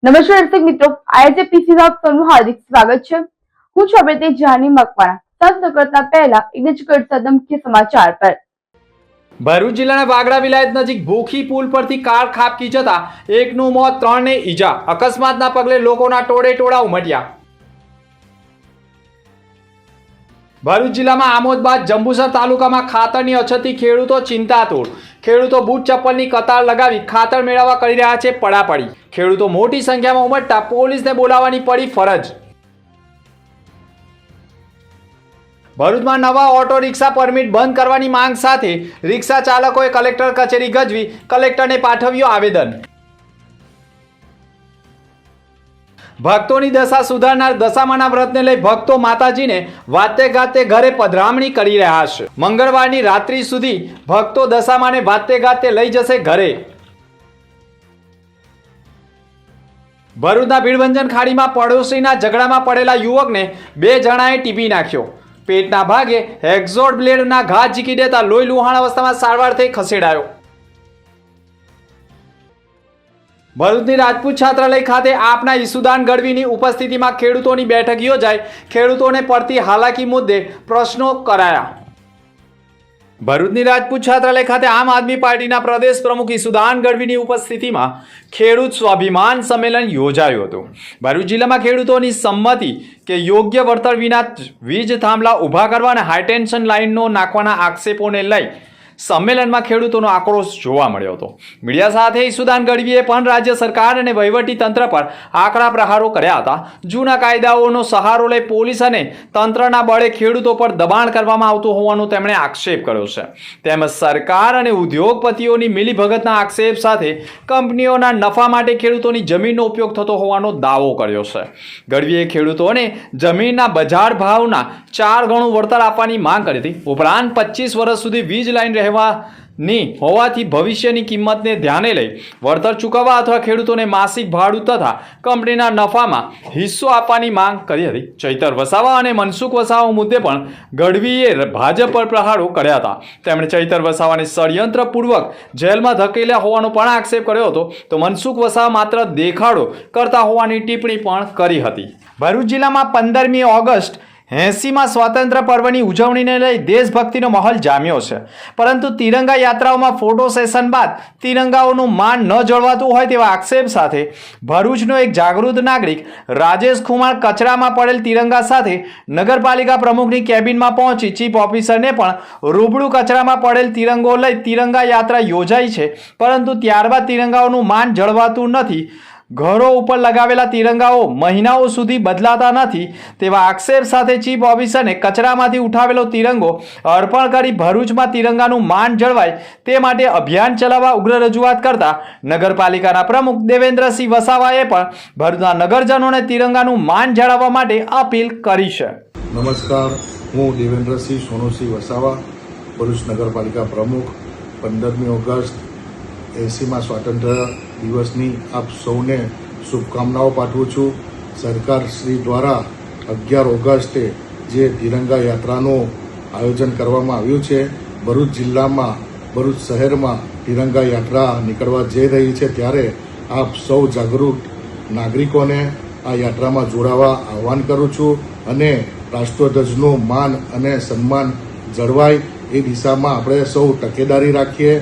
નમસ્કાર દર્શક મિત્રો, આજે પીસી આપનું હાર્દિક સ્વાગત છે। હું છું આપણે જાની મકવાણા। સાત કરતા પહેલા એક નજર કરતા મુખ્ય સમાચાર પર। ભરૂચ જિલ્લાના વાગડા વિલાયત નજીક ભૂખી પુલ પરથી કાર ખાબકી જતા એકનું મોત, 3ને ઈજા। અકસ્માતના પગલે લોકોના ટોળે ટોળા ઉમટ્યા। ભરૂચ જિલ્લામાં આમોદ બાદ જંબુસર તાલુકામાં ખાતરની અછતથી ખેડૂતો ચિંતાતુર। ખેડૂતો બૂટ ચપ્પલની કતાર લગાવી ખાતર મેળવવા કરી રહ્યા છે પડાપડી। ખેડૂતો મોટી સંખ્યામાં ઉમટતા પોલીસને બોલાવવાની પડી ફરજ। ભરૂચમાં નવા ઓટો રિક્ષા પરમિટ બંધ કરવાની માંગ સાથે રિક્ષા ચાલકોએ કલેક્ટર કચેરી ગજવી કલેક્ટરને પાઠવ્યું આવેદન। ભક્તોની દશા સુધારનાર દશામાના વ્રતને લઈ ભક્તો માતાજીને વાતે ગાતે ઘરે પધરામણી કરી રહ્યા છે। મંગળવારની રાત્રિ સુધી ભક્તો દશામાને વાતે ગાતે લઈ જશે ઘરે। ભરૂચના ભીડભંજન ખાડીમાં પડોશીના ઝઘડામાં પડેલા યુવકને 2 જણાએ ટીપી નાખ્યો। પેટના ભાગે એક્ઝોટ બ્લેડના ઘા ઝીકી દેતા લોહી લુહાણ અવસ્થામાં સારવારથી ખસેડાયો। ભરૂચની રાજપૂત છાત્રાલય ખાતે આપના ઈસુદાન ગઢવીની ઉપસ્થિતિમાં ખેડૂતોની બેઠક યોજાઈ। ખેડૂતોને પડતી હાલાકી મુદ્દે પ્રશ્નો કરાયા। ભરૂચની રાજપૂત છાત્રાલય ખાતે આમ આદમી પાર્ટીના પ્રદેશ પ્રમુખ ઈસુદાન ગઢવીની ઉપસ્થિતિમાં ખેડૂત સ્વાભિમાન સંમેલન યોજાયું હતું। ભરૂચ જિલ્લામાં ખેડૂતોની સંમતિ કે યોગ્ય વળતર વિના વીજ થાંભલા ઊભા કરવા અને હાઈટેન્શન લાઇનનો નાખવાના આક્ષેપોને લઈ સંમેલનમાં ખેડૂતોનો આક્રોશ જોવા મળ્યો હતો। મીડિયા સાથે ઈસુદાન ગઢવીએ પણ રાજ્ય સરકાર અને વહીવટી તંત્ર પર આકરા પ્રહારો કર્યા હતા। જૂના કાયદાઓનો સહારો લઈ પોલીસ અને તંત્રના બળે ખેડૂતો પર દબાણ કરવામાં આવતું હોવાનો તેમણે આક્ષેપ કર્યો છે। તેમજ સરકાર અને ઉદ્યોગપતિઓની મિલીભગતના આક્ષેપ સાથે કંપનીઓના નફા માટે ખેડૂતોની જમીનનો ઉપયોગ થતો હોવાનો દાવો કર્યો છે। ગઢવીએ ખેડૂતોને જમીનના બજાર ભાવના 4 ગણું વળતર આપવાની માંગ કરી હતી। ઉપરાંત 25 વર્ષ સુધી વીજ લાઇન હોવાથી ભવિષ્યની કિંમતને ધ્યાને લઈ વળતર ચૂકવવા અથવા ખેડૂતોને માસિક ભાડું તથા કંપનીના નફામાં હિસ્સો આપવાની માંગ કરી હતી। ચૈતર વસાવા અને મનસુખ વસાવા મુદ્દે પણ ગઢવીએ ભાજપ પર પ્રહારો કર્યા હતા। તેમણે ચૈતર વસાવાને ષડયંત્રપૂર્વક જેલમાં ધકેલ્યા હોવાનો પણ આક્ષેપ કર્યો હતો, તો મનસુખ વસાવા માત્ર દેખાડો કરતા હોવાની ટિપ્પણી પણ કરી હતી। ભરૂચ જિલ્લામાં 15મી ઓગસ્ટ 80માં સ્વાતંત્ર્ય પર્વની ઉજવણીને લઈ દેશભક્તિનો માહોલ જામ્યો છે, પરંતુ તિરંગા યાત્રાઓમાં ફોટો સેશન બાદ તિરંગાઓનું માન ન જળવાતું હોય તેવા આક્ષેપ સાથે ભરૂચનો એક જાગૃત નાગરિક રાજેશ કુમાર કચરામાં પડેલ તિરંગા સાથે નગરપાલિકા પ્રમુખની કેબિનમાં પહોંચી ચીફ ઓફિસરને પણ રૂબરૂ કચરામાં પડેલ તિરંગો લઈ તિરંગા યાત્રા યોજાઈ છે, પરંતુ ત્યારબાદ તિરંગાઓનું માન જળવાતું નથી। ઘરો ઉપર લગાવેલા તિરંગાઓ મહિનાઓ સુધી બદલાતા નથી તેવા આક્ષેપ સાથે ચીફ ઓફિસરને કચરામાંથી ઉઠાવેલો તિરંગો અર્પણ કરી ભરૂચમાં તિરંગાનું માન જળવાય તે માટે અભિયાન ચલાવવા ઉગ્ર રજૂઆત કરતા નગરપાલિકાના પ્રમુખ દેવેન્દ્રસિંહ વસાવાએ પણ ભરૂચના નગરજનોને તિરંગાનું માન જાળવવા માટે અપીલ કરી છે। નમસ્કાર, હું દેવેન્દ્રસિંહ સોનુસિંહ વસાવા, ભરૂચ નગરપાલિકા પ્રમુખ। 15મી ઓગસ્ટ 80માં સ્વાતંત્ર્ય દિવસની આપ સૌને શુભકામનાઓ પાઠવું છું। સરકાર શ્રી દ્વારા 11 ઓગસ્ટે જે તિરંગા યાત્રાનું આયોજન કરવામાં આવ્યું છે, ભરૂચ જિલ્લામાં ભરૂચ શહેરમાં તિરંગા યાત્રા નીકળવા જઈ રહી છે, ત્યારે આપ સૌ જાગૃત નાગરિકોને આ યાત્રામાં જોડાવા આહ્વાન કરું છું અને રાષ્ટ્રધ્વજનું માન અને સન્માન જળવાય એ દિશામાં આપણે સૌ તકેદારી રાખીએ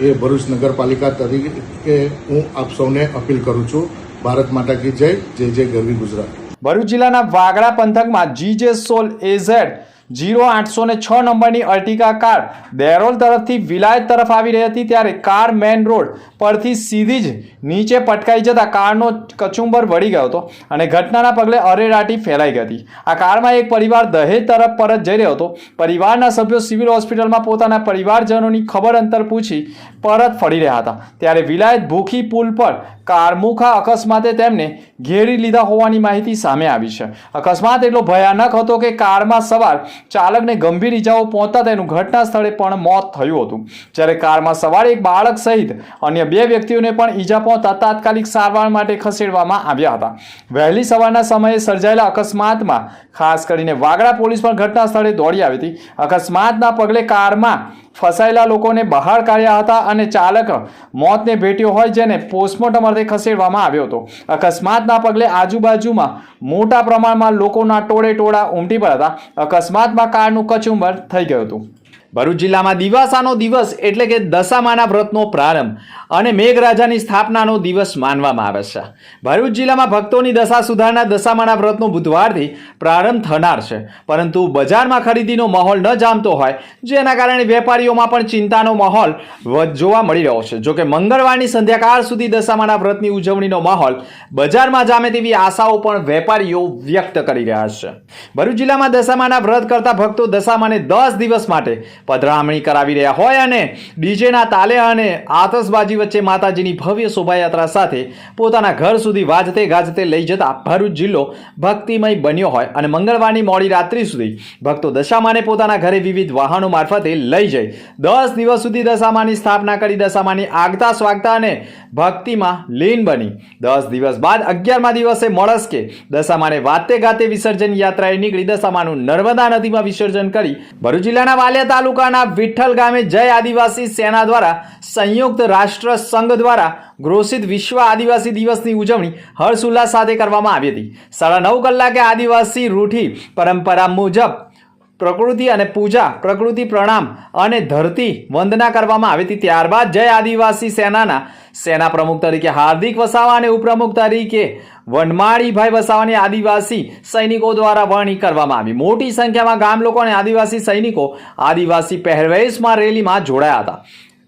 એ ભરૂચ નગરપાલિકા તરીકે હું આપ સૌને અપીલ કરું છું। ભારત માતા કી જય, જય જય ગરવી ગુજરાત। ભરૂચ જિલ્લાના વાગડા પંથકમાં GJ સોલ AZ 0806 નંબરની અર્ટિકા કાર દેરોલ તરફથી વિલાયત તરફ આવી રહી હતી, ત્યારે કાર મેન રોડ પરથી સીધી જ નીચે પટકાઈ જતા કારનો કચુંબર વળી ગયો હતો અને ઘટનાના પગલે અરેરાટી ફેલાઈ ગઈ હતી। આ કારમાં એક પરિવાર દહેજ તરફ પરત જઈ રહ્યો હતો। પરિવારના સભ્યો સિવિલ હોસ્પિટલમાં પોતાના પરિવારજનોની ખબર અંતર પૂછી પરત ફરી રહ્યા હતા, ત્યારે વિલાયત ભૂખી પુલ પર કારમુખા અકસ્માતે તેમને ઘેરી લીધા હોવાની માહિતી સામે આવી છે। અકસ્માત એટલો ભયાનક હતો કે કારમાં સવાર ચાલકને ગંભીર ઈજાઓ પહોંચતા તેનું ઘટના સ્થળે પણ મોત થયું હતું, જ્યારે કારમાં સવાર એક બાળક સહિત અન્ય 2 વ્યક્તિઓને પણ ઈજા પહોંચતા તાત્કાલિક સારવાર માટે ખસેડવામાં આવ્યા હતા। વહેલી સવારના સમયે સર્જાયેલા અકસ્માતમાં ખાસ કરીને વાગડા પોલીસ પણ ઘટના સ્થળે દોડી આવી હતી। અકસ્માતના પગલે કારમાં ફસાયેલા લોકોને બહાર કાઢ્યા હતા અને ચાલક મોતને ભેટ્યો હોય જેને પોસ્ટમોર્ટમ અર્થે ખસેડવામાં આવ્યો હતો. અકસ્માતના પગલે આજુબાજુમાં મોટા પ્રમાણમાં લોકોના ટોળે ઉમટી પડ્યા હતા. અકસ્માતમાં કારનું કચુંબર થઈ ગયું હતું. ભરૂચ જિલ્લામાં દિવાસાનો દિવસ એટલે કે દશામાના વ્રતનો પ્રારંભ અને મેઘરાજાની સ્થાપનાનો દિવસ માનવામાં આવે છે. ભરૂચ જિલ્લામાં ભક્તોની દશા સુધારનાર દશામાના વ્રતનો બુધવારથી પ્રારંભ થનાર છે, પરંતુ બજારમાં ખરીદીનો માહોલ ન જામતો હોય જેના કારણે વેપારીઓમાં પણ ચિંતાનો માહોલ જોવા મળી રહ્યો છે. જોકે મંગળવારની સંધ્યાકાળ સુધી દશામાના વ્રતની ઉજવણીનો માહોલ બજારમાં જામે તેવી આશાઓ પણ વેપારીઓ વ્યક્ત કરી રહ્યા છે. ભરૂચ જિલ્લામાં દશામાના વ્રત કરતા ભક્તો દશામાને 10 દિવસ માટે પધરામણી કરાવી રહ્યા હોય અને ડીજેના તાલે અને આતશબાજી વચ્ચે માતાજીની ભવ્ય શોભાયાત્રા સાથે પોતાના ઘર સુધી વાજતે ગાજતે લઈ જતા ભરૂચ જિલ્લો ભક્તિમય બન્યો હોય અને મંગળવારની મોડી રાત્રિ સુધી ભક્તો દશામાને પોતાના ઘરે વિવિધ વાહનો મારફતે લઈ જઈ 10 દિવસ સુધી દશામાની સ્થાપના કરી દશામાની આગતા સ્વાગતા અને ભક્તિમાં લીન બની 10 દિવસ બાદ 11મા દિવસે મળસ્કે દશામાને વાતે ગાતે વિસર્જન યાત્રાએ નીકળી દશામાનું નર્મદા નદીમાં વિસર્જન કરી ભરૂચ જિલ્લાના વાલિયા તાલુકાના વિઠ્ઠલ ગામે જય આદિવાસી સેના દ્વારા સંયુક્ત રાષ્ટ્ર સંઘ દ્વારા ઘોષિત વિશ્વ આદિવાસી દિવસની ઉજવણી હર્ષોલ્લાસ સાથે કરવામાં આવી હતી. 9:30 કલાકે આદિવાસી રૂઢી પરંપરા મુજબ પ્રકૃતિ અને પૂજા, પ્રકૃતિ પ્રણામ અને ધરતી વંદના કરવામાં આવી હતી. ત્યારબાદ જય આદિવાસી સેનાના સેના પ્રમુખ તરીકે હાર્દિક વસાવા અને ઉપપ્રમુખ તરીકે વનમાળીભાઈ વસાવાની આદિવાસી સૈનિકો દ્વારા વરણી કરવામાં આવી. મોટી સંખ્યામાં ગામ લોકો અને આદિવાસી સૈનિકો આદિવાસી પહેરવેશમાં રેલીમાં જોડાયા હતા.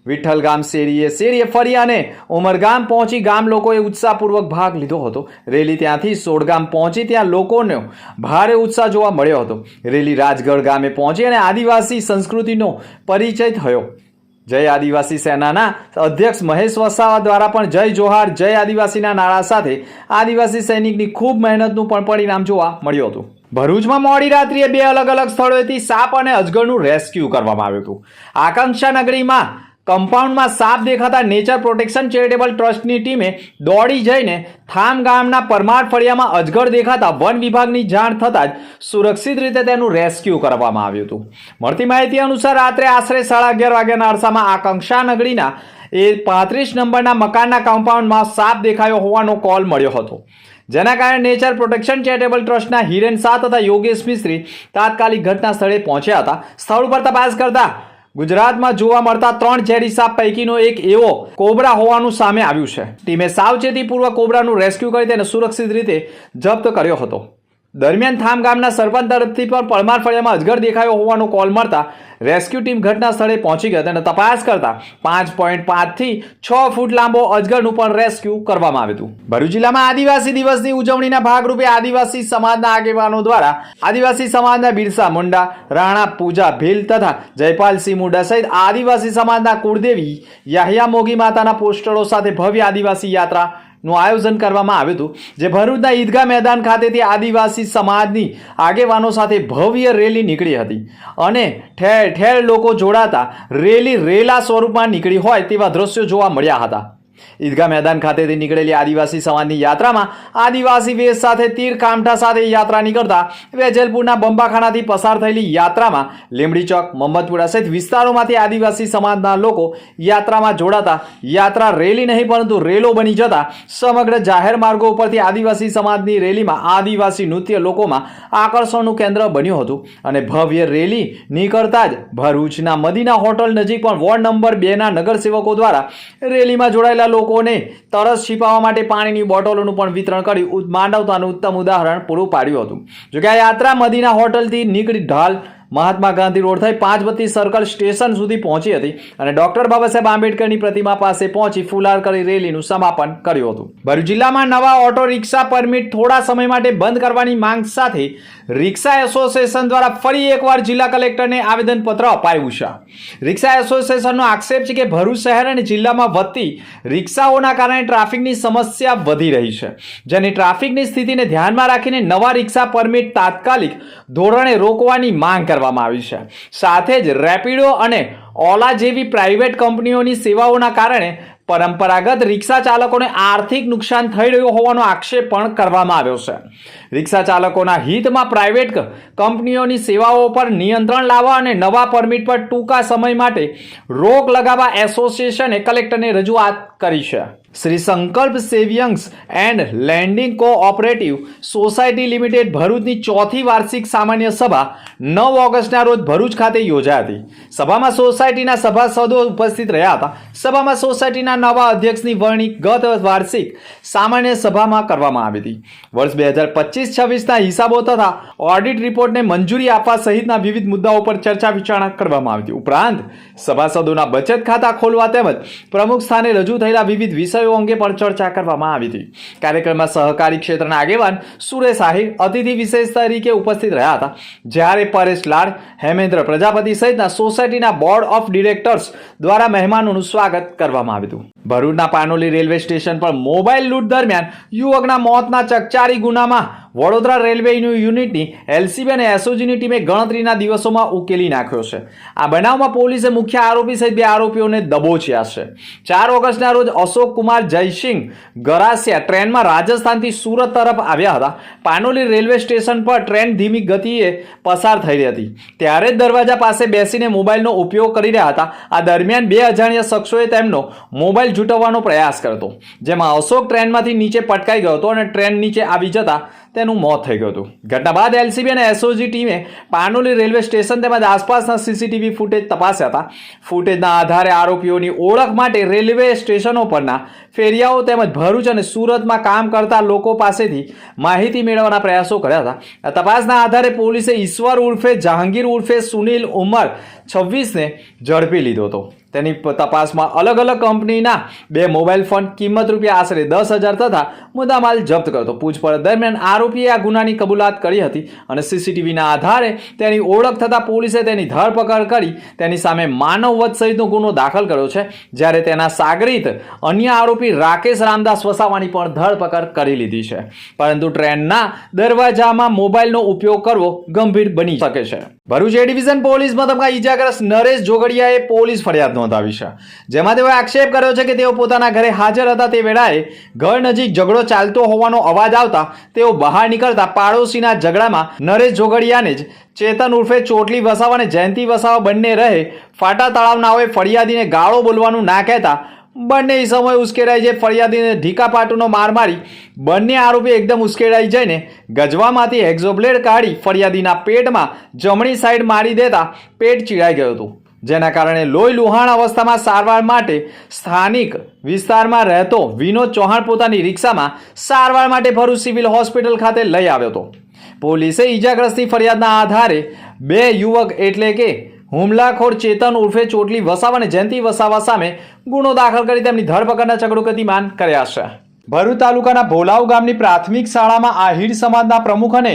વિઠ્ઠલ ગામ શેરીએ ફરી અને ઉમરગામ પહોંચી ગામ લોકોએ ઉત્સાહપૂર્વક ભાગ લીધો હતો. રેલી ત્યાંથી સોડગામ પહોંચી ત્યાં લોકોનો ભારે ઉત્સાહ જોવા મળ્યો હતો. રેલી રાજગઢ ગામે પહોંચી અને આદિવાસી સંસ્કૃતિનો પરિચય થયો. જય આદિવાસી સેનાના અધ્યક્ષ મહેશ વસાવા દ્વારા પણ જય જોહાર જય આદિવાસીના નારા સાથે આદિવાસી સૈનિકની ખૂબ મહેનતનું પણ પરિણામ જોવા મળ્યું હતું. ભરૂચમાં મોડી રાત્રિએ 2 અલગ અલગ સ્થળોએથી સાપ અને અજગરનું રેસ્ક્યુ કરવામાં આવ્યું હતું. આકાંક્ષા નગરીમાં કમ્પાઉન્ડમાં સાપ દેખાતા નેચર પ્રોટેક્શન ચેરિટેબલ ટ્રસ્ટની ટીમે દોડી જઈને થામ ગામના પરમાર ફળિયામાં અજગર દેખાતા વન વિભાગની જાણ થતાં જ સુરક્ષિત રીતે તેનું રેસ્ક્યુ કરવામાં આવ્યું હતું. મળતી માહિતી અનુસાર રાત્રે આશરે 11:30 વાગ્યાના અરસામાં આકાંક્ષા નગરીના 35 નંબરના મકાનના કમ્પાઉન્ડમાં સાપ દેખાયો હોવાનો કોલ મળ્યો હતો. જેના કારણે નેચર પ્રોટેક્શન ચેરિટેબલ ટ્રસ્ટના હિરેન શાહ તથા યોગેશ મિસ્ત્રી તાત્કાલિક ઘટના સ્થળે પહોંચ્યા હતા. સ્થળ ઉપર તપાસ કરતા ગુજરાતમાં જોવા મળતા 3 ઝેરી સાપ પૈકીનો એક એવો કોબરા હોવાનું સામે આવ્યું છે. ટીમે સાવચેતીપૂર્વક કોબરાનું રેસ્ક્યુ કરી તેને સુરક્ષિત રીતે જપ્ત કર્યો હતો. દરમિયાન થામ ગામના સરપંચ તરફથી પણ પરમાર ફળિયામાં અજગર દેખાયો હોવાનો કોલ મળતા રેસ્ક્યુ ટીમ ઘટના સ્થળે પહોંચી ગઈ અને તપાસ કરતા 5.5 થી 6 ફૂટ લાંબો અજગરનું પણ રેસ્ક્યુ કરવામાં આવ્યું હતું. ભરૂચ જિલ્લામાં આદિવાસી દિવસની ઉજવણીના ભાગરૂપે આદિવાસી સમાજના આગેવાનો દ્વારા આદિવાસી સમાજના બિરસા મુંડા, રાણા પૂજા ભીલ તથા જયપાલસિંહ મુંડા સહિત આદિવાસી સમાજના કુળદેવી યાહ્યા મોગી માતાના પોસ્ટરો સાથે ભવ્ય આદિવાસી યાત્રા નું આયોજન કરવામાં આવ્યું હતું. જે ભરૂચના ઈદગાહ મેદાન ખાતેથી આદિવાસી સમાજની આગેવાનો સાથે ભવ્ય રેલી નીકળી હતી અને ઠેર ઠેર લોકો જોડાતા રેલી રેલા સ્વરૂપમાં નીકળી હોય તેવા દ્રશ્યો જોવા મળ્યા હતા. ઈદગાહ મેદાન ખાતેથી નીકળેલી આદિવાસી સમાજની યાત્રામાં આદિવાસી વેશ સાથે તીર કામઠા સાથે યાત્રા નીકળતા વેજલપુરના બંબાખાનાથી પસાર થયેલી યાત્રામાં લીંબડી ચોક, મોહમ્મદપુરા સહિત વિસ્તારોમાંથી આદિવાસી સમાજના લોકો યાત્રામાં જોડાતા યાત્રા રેલી નહીં પરંતુ રેલો બની જતા સમગ્ર જાહેર માર્ગો ઉપરથી આદિવાસી સમાજની રેલીમાં આદિવાસી નૃત્ય લોકોમાં આકર્ષણનું કેન્દ્ર બન્યું હતું અને ભવ્ય રેલી નીકળતા જ ભરૂચના મદીના હોટલ નજીક પણ વોર્ડ નંબર 2ના નગરસેવકો દ્વારા રેલીમાં જોડાયેલા લોકોને તરસ છીપાવવા માટે પાણીની બોટલોનું પણ વિતરણ કરી માનવતાનું ઉત્તમ ઉદાહરણ પૂરું પાડ્યું હતું. જોકે આ યાત્રા મદીના હોટલથી નીકળી ઢાલ મહાત્મા ગાંધી રોડ થઈ 5 બત્તી સર્કલ સ્ટેશન સુધી પહોંચી હતી અને ડોક્ટર બાબાસાહેબ આંબેડકરની પ્રતિમા પાસે પહોંચી ફુલાર કરી રેલીનું સમાપન કર્યું હતું. ભરૂચ જિલ્લામાં નવા ઓટો રિક્ષા પરમિટ થોડા સમય માટે બંધ કરવાની માંગ સાથે રિક્ષા એસોસિએશન દ્વારા ફરી એકવાર જિલ્લા કલેક્ટરને આવેદનપત્ર અપાયું છે. રિક્ષા એસોસિએશનનો આક્ષેપ છે કે ભરૂચ શહેર અને જિલ્લામાં વધતી રિક્ષાઓના કારણે ટ્રાફિકની સમસ્યા વધી રહી છે, જેની ટ્રાફિકની સ્થિતિને ધ્યાનમાં રાખીને નવા રિક્ષા પરમિટ તાત્કાલિક ધોરણે રોકવાની માંગ કરવામાં આવી છે. સાથે જ રેપિડો અને ઓલા જેવી પ્રાઇવેટ કંપનીઓની સેવાઓના કારણે પરંપરાગત રિક્ષા ચાલકોને આર્થિક નુકસાન થઈ રહ્યું હોવાનો આક્ષેપ પણ કરવામાં આવ્યો છે. રિક્ષા ચાલકોના હિતમાં પ્રાઇવેટ કંપનીઓની સેવાઓ પર નિયંત્રણ લાવવા અને નવા પરમિટ પર ટૂંકા સમય માટે રોક લગાવવા એસોસિએશને કલેક્ટરને રજૂઆત કરી છે. Shri Sankalp savings and lending cooperative society limited ભરૂચની ચોથી વાર્ષિક સામાન્ય સભા 9 ઓગસ્ટના રોજ ભરૂચ ખાતે યોજાઈ હતી. સભામાં સોસાયટીના સભાસદો ઉપસ્થિત રહ્યા હતા. સભામાં સોસાયટીના નવા અધ્યક્ષની વરણી ગત વાર્ષિક સામાન્ય સભામાં કરવામાં આવી હતી. વર્ષ 2025-26ના હિસાબો તથા ઓડિટ રિપોર્ટને મંજૂરી આપવા સહિતના વિવિધ મુદ્દાઓ પર ચર્ચા વિચારણા કરવામાં આવી હતી. ઉપરાંત સભાસદોના બચત ખાતા ખોલવા તેમજ પ્રમુખ સ્થાને રજૂ થયેલા વિવિધ વિષયો અંગે પણ ચર્ચા કરવામાં આવી હતી. કાર્યક્રમમાં સહકારી ક્ષેત્રના આગેવાન સુરેશ આહિર અતિથિ વિશેષ તરીકે ઉપસ્થિત રહ્યા હતા, જ્યારે પરેશ લાડ, હેમેન્દ્ર પ્રજાપતિ સહિતના સોસાયટીના બોર્ડ ઓફ ડિરેક્ટર્સ દ્વારા મહેમાનોનું સ્વાગત કરવામાં આવ્યું હતું. ભરૂચના પાનોલી રેલવે સ્ટેશન પર મોબાઈલ લૂંટ દરમિયાન યુવકના મોતના ચકચારી ગુનામાં વડોદરા રેલવે યુનિટની એલસીબી અને એસઓજીની ટીમે ગણતરીના દિવસોમાં ઉકેલી નાખ્યો છે. આ બનાવમાં પોલીસે મુખ્ય આરોપી સહિત 2 આરોપીઓને દબોચ્યા છે. 4 ઓગસ્ટના રોજ અશોક કુમાર જયસિંહ ગરાસિયા ટ્રેનમાં રાજસ્થાનથી સુરત તરફ આવ્યા હતા. પાનોલી રેલવે સ્ટેશન પર ટ્રેન ધીમી ગતિએ પસાર થઈ રહી હતી, ત્યારે જ દરવાજા પાસે બેસીને મોબાઈલનો ઉપયોગ કરી રહ્યા હતા. આ દરમિયાન 2 અજાણ્યા શખ્સોએ તેમનો મોબાઈલ ઝૂંટવવાનો પ્રયાસ કર્યો હતો, જેમાં અશોક ટ્રેનમાંથી નીચે પટકાઈ ગયો હતો અને ટ્રેન નીચે આવી જતા તેનું મોત થઈ ગયું હતું. ઘટના બાદ એલસીબી અને એસઓજી ટીમે પાનોલી રેલવે સ્ટેશન તેમજ આસપાસના સીસીટીવી ફૂટેજ તપાસ્યા હતા. ફૂટેજના આધારે આરોપીઓની ઓળખ માટે રેલવે સ્ટેશનો પરના ફેરિયાઓ તેમજ ભરૂચ અને સુરતમાં કામ કરતા લોકો પાસેથી માહિતી મેળવવાના પ્રયાસો કર્યા હતા. આ તપાસના આધારે પોલીસે ઈશ્વર ઉર્ફે જહાંગીર ઉર્ફે સુનિલ ઉંમર 26ને ઝડપી લીધો હતો. તેની તપાસમાં અલગ અલગ કંપનીના 2 મોબાઈલ ફોન, કિંમત રૂપિયા આશરે 10,000 તથા મુદ્દામાલ જપ્ત કરતો. પૂછપરછ દરમિયાન આરોપીએ આ ગુનાની કબૂલાત કરી હતી અને સીસીટીવીના આધારે તેની ઓળખ થતાં પોલીસે તેની ધરપકડ કરી તેની સામે માનવવધ સહિતનો ગુનો દાખલ કર્યો છે, જ્યારે તેના સાગરીત અન્ય આરોપી રાકેશ રામદાસ વસાવાની પણ ધરપકડ કરી લીધી છે. પરંતુ ટ્રેનના દરવાજામાં મોબાઈલનો ઉપયોગ કરવો ગંભીર બની શકે છે. ભરૂચ એ ડિવિઝન પોલીસ મથકમાં ઈજાગ્રસ્ત નરેશ જોગડિયાએ પોલીસ ફરિયાદ નોંધાવી છે, જેમાં તેઓએ આક્ષેપ કર્યો છે કે તેઓ પોતાના ઘરે હાજર હતા તે વેળાએ ઘર નજીક ઝઘડો ચાલતો હોવાનો અવાજ આવતા તેઓ બહાર નીકળતા પાડોશીના ઝઘડામાં નરેશ જોગડિયાને જ ચેતન ઉર્ફે ચોટલી વસાવા અને જયંતિ વસાવા બંને રહે ફાટા તળાવનાઓએ ફરિયાદીને ગાળો બોલવાનું ના કહેતા બંને સમય ઉશ્કેરાઈ જઈ ફરિયાદીને ઢીકા પાટુનો માર મારી બંને આરોપી એકદમ ઉશ્કેરાઈ જઈને ગજવામાંથી હેક્ઝોબ્લેડ કાઢી ફરિયાદીના પેટમાં જમણી સાઈડ મારી દેતા પેટ ચીડાઈ ગયું હતું, જેના કારણે લોહી લુહાણ અવસ્થામાં સારવાર માટે સ્થાનિક વિસ્તારમાં રહેતો વિનોદ ચૌહાણ પોતાની રિક્ષામાં સારવાર માટે ભરૂચ સિવિલ હોસ્પિટલ ખાતે લઈ આવ્યો હતો. પોલીસે ઈજાગ્રસ્તની ફરિયાદના આધારે 2 યુવક એટલે કે હુમલાખોર ચેતન ઉર્ફે ચોટલી વસાવા અને જયંતિ વસાવા સામે ગુનો દાખલ કરી તેમની ધરપકડના ચક્રો ગતિમાન કર્યા છે. ભરૂચ તાલુકાના ભોલાવ ગામની પ્રાથમિક શાળામાં આહિર સમાજના પ્રમુખ અને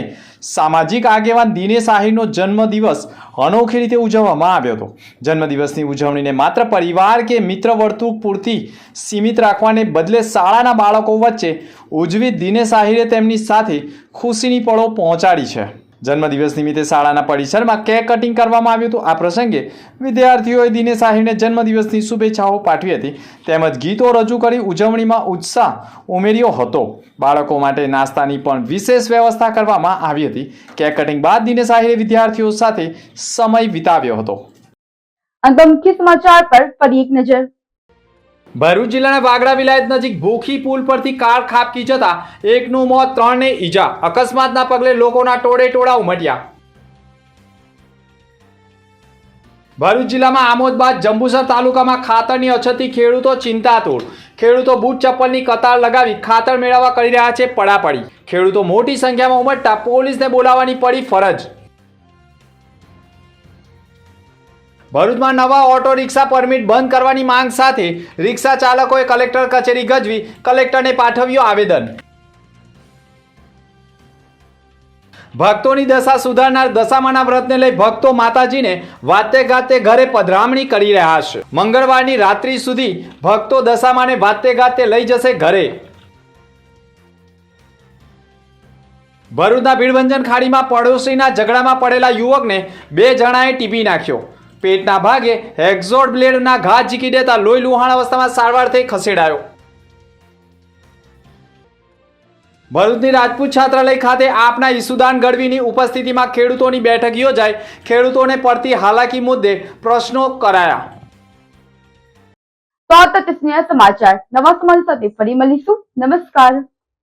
સામાજિક આગેવાન દિનેશ આહિરનો જન્મદિવસ અનોખી રીતે ઉજવવામાં આવ્યો હતો. જન્મદિવસની ઉજવણીને માત્ર પરિવાર કે મિત્ર વર્તુળ પૂરતી સીમિત રાખવાને બદલે શાળાના બાળકો વચ્ચે ઉજવી દિનેશ આહિરે તેમની સાથે ખુશીની પળો પહોંચાડી છે. જન્મદિવસ નિમિત્તે શાળાના પરિસરમાં કેક કટિંગ કરવામાં આવ્યું હતું. આ પ્રસંગે વિદ્યાર્થીઓએ દિનેશ આહિરને જન્મદિવસની શુભેચ્છાઓ પાઠવી હતી તેમજ ગીતો રજૂ કરી ઉજવણીમાં ઉત્સાહ ઉમેર્યો હતો. બાળકો માટે નાસ્તાની પણ વિશેષ વ્યવસ્થા કરવામાં આવી હતી. કેક કટિંગ બાદ દિનેશ આહિરે વિદ્યાર્થીઓ સાથે સમય વિતાવ્યો હતો. અંત મુખ્ય સમાચાર પર ફરી એક નજર. ભરૂચ જિલ્લાના વાગડા વિલાયત નજીક ભૂખી પુલ પરથી કાર ખાબકી જતા એકનું મોત, 3ને ઈજા. અકસ્માતના પગલે લોકોના ટોળે ટોળા ઉમટ્યા. ભરૂચ જિલ્લામાં આમોદ બાદ જંબુસર તાલુકામાં ખાતરની અછતથી ખેડૂતો ચિંતાતુર. ખેડૂતો બૂટ ચપ્પલની કતાર લગાવી ખાતર મેળવવા કરી રહ્યા છે પડાપડી. ખેડૂતો મોટી સંખ્યામાં ઉમટતા પોલીસને બોલાવવાની પડી ફરજ. ભરૂચમાં નવા ઓટો રિક્ષા પરમિટ બંધ કરવાની માંગ સાથે રિક્ષા ચાલકોએ કલેક્ટર કચેરી ગજવી કલેક્ટરને પાઠવ્યું આવેદન. ભક્તોની દશા સુધારનાર દશામાના વ્રતને લઈ ભક્તો માતાજીને વાતે ગાતે ઘરે પધરામણી કરી રહ્યા છે. મંગળવારની રાત્રિ સુધી ભક્તો દશામાને વાતે ગાતે લઈ જશે ઘરે. ભરૂચના ભીડભંજન ખાડીમાં પડોશીના ઝઘડામાં પડેલા યુવકને 2 જણાએ ટીપી નાખ્યો. પેટના ભાગે એક્ઝોટ બ્લેડના ઘા ઝીકી દેતા લોહી લુહાણ અવસ્થામાં સારવારથી ખસેડાયો. ભરૂચની રાજપૂત છાત્રાલય ખાતે આપના ઈસુદાન ગઢવીની ઉપસ્થિતિમાં ખેડૂતોની બેઠક યોજાઈ. ખેડૂતોને પડતી હાલાકી મુદ્દે પ્રશ્નો કરાયા. તો આ હતા તે સ્નેહ સમાચાર. નવા સમાચાર સાથે ફરી મળીશું. નમસ્કાર.